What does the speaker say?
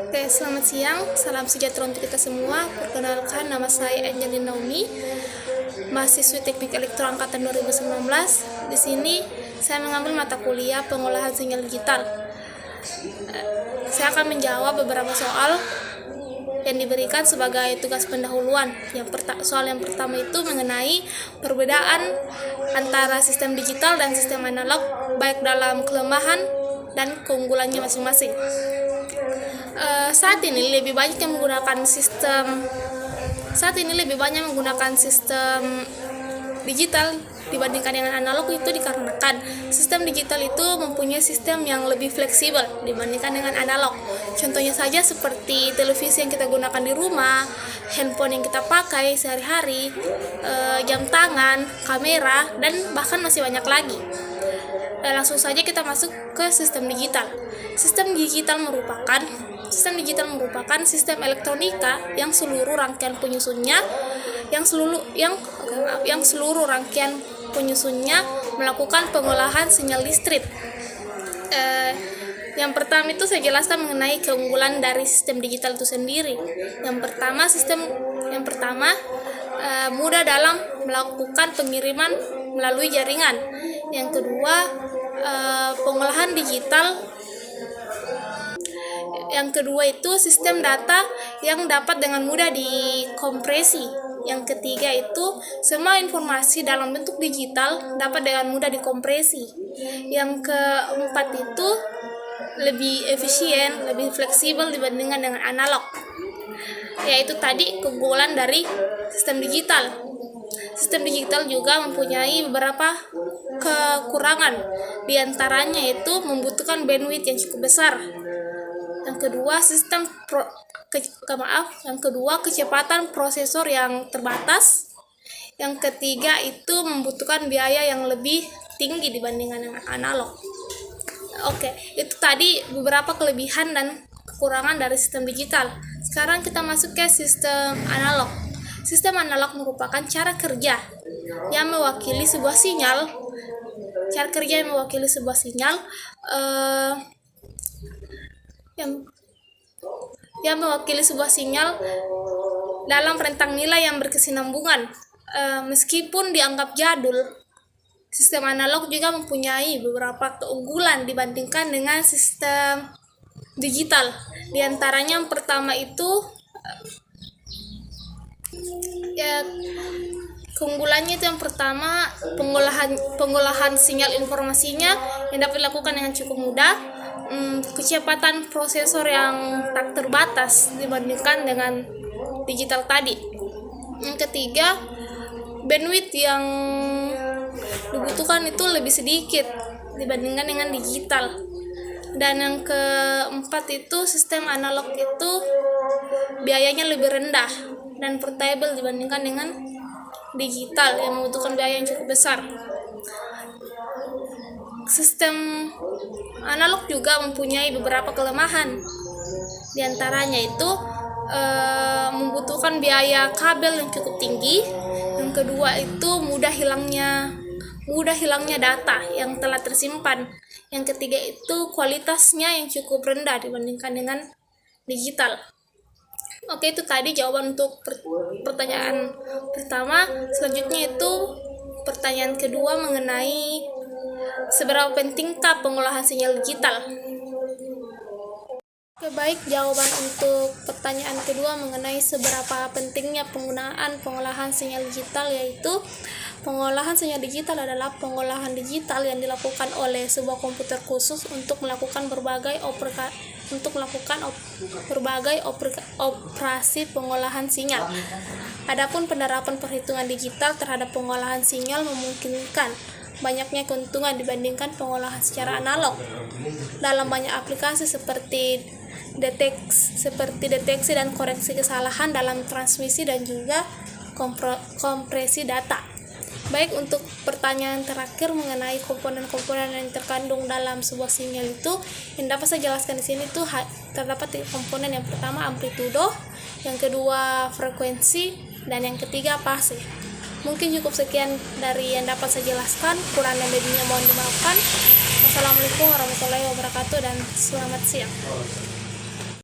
Oke, selamat siang. Salam sejahtera untuk kita semua. Perkenalkan, nama saya Angelina Naomi, mahasiswi Teknik Elektro angkatan 2019. Di sini saya mengambil mata kuliah pengolahan sinyal digital. Saya akan menjawab beberapa soal yang diberikan sebagai tugas pendahuluan. Soal yang pertama itu mengenai perbedaan antara sistem digital dan sistem analog, baik dalam kelemahan dan keunggulannya masing-masing. Saat ini lebih banyak menggunakan sistem digital dibandingkan dengan analog, itu dikarenakan sistem digital itu mempunyai sistem yang lebih fleksibel dibandingkan dengan analog. Contohnya saja seperti televisi yang kita gunakan di rumah, handphone yang kita pakai sehari-hari, jam tangan, kamera, dan bahkan masih banyak lagi. Langsung saja kita masuk ke sistem digital. Sistem digital merupakan sistem elektronika yang seluruh rangkaian penyusunnya melakukan pengolahan sinyal listrik. Yang pertama itu saya jelaskan mengenai keunggulan dari sistem digital itu sendiri. Yang pertama mudah dalam melakukan pengiriman melalui jaringan. Yang kedua, pengolahan digital. Yang kedua itu sistem data yang dapat dengan mudah dikompresi. Yang ketiga itu semua informasi dalam bentuk digital dapat dengan mudah dikompresi. Yang keempat itu lebih efisien, lebih fleksibel dibandingkan dengan analog. Yaitu tadi keunggulan dari sistem digital. Sistem digital juga mempunyai beberapa kekurangan. Di antaranya itu membutuhkan bandwidth yang cukup besar. Yang kedua, kecepatan prosesor yang terbatas. Yang ketiga itu membutuhkan biaya yang lebih tinggi dibandingkan dengan analog. Oke, itu tadi beberapa kelebihan dan kekurangan dari sistem digital. Sekarang kita masuk ke sistem analog. Sistem analog merupakan cara kerja yang mewakili sebuah sinyal. Yang mewakili sebuah sinyal dalam rentang nilai yang berkesinambungan. Meskipun dianggap jadul, sistem analog juga mempunyai beberapa keunggulan dibandingkan dengan sistem digital. Di antaranya yang pertama itu keunggulannya itu yang pertama pengolahan sinyal informasinya yang dapat dilakukan dengan cukup mudah. Kecepatan prosesor yang tak terbatas dibandingkan dengan digital tadi. Yang ketiga, bandwidth yang dibutuhkan itu lebih sedikit dibandingkan dengan digital. Dan yang keempat itu sistem analog itu biayanya lebih rendah dan portable dibandingkan dengan digital yang membutuhkan biaya yang cukup besar. Sistem analog juga mempunyai beberapa kelemahan. Di antaranya itu membutuhkan biaya kabel yang cukup tinggi. Yang kedua itu mudah hilangnya data yang telah tersimpan. Yang ketiga itu kualitasnya yang cukup rendah dibandingkan dengan digital. Oke, itu tadi jawaban untuk pertanyaan pertama. Selanjutnya itu pertanyaan kedua mengenai seberapa pentingkah pengolahan sinyal digital. Oke, baik, jawaban untuk pertanyaan kedua mengenai seberapa pentingnya penggunaan pengolahan sinyal digital, yaitu pengolahan sinyal digital adalah pengolahan digital yang dilakukan oleh sebuah komputer khusus untuk melakukan berbagai operasi pengolahan sinyal. Adapun penerapan perhitungan digital terhadap pengolahan sinyal memungkinkan banyaknya keuntungan dibandingkan pengolahan secara analog dalam banyak aplikasi seperti deteksi dan koreksi kesalahan dalam transmisi dan juga kompresi data. Baik, untuk pertanyaan terakhir mengenai komponen-komponen yang terkandung dalam sebuah sinyal itu, yang dapat saya jelaskan di sini itu terdapat komponen yang pertama amplitudo, yang kedua frekuensi, dan yang ketiga fase. Mungkin cukup sekian dari yang dapat saya jelaskan, kurang dan lebihnya mohon dimaafkan. Wassalamualaikum warahmatullahi wabarakatuh dan selamat siang.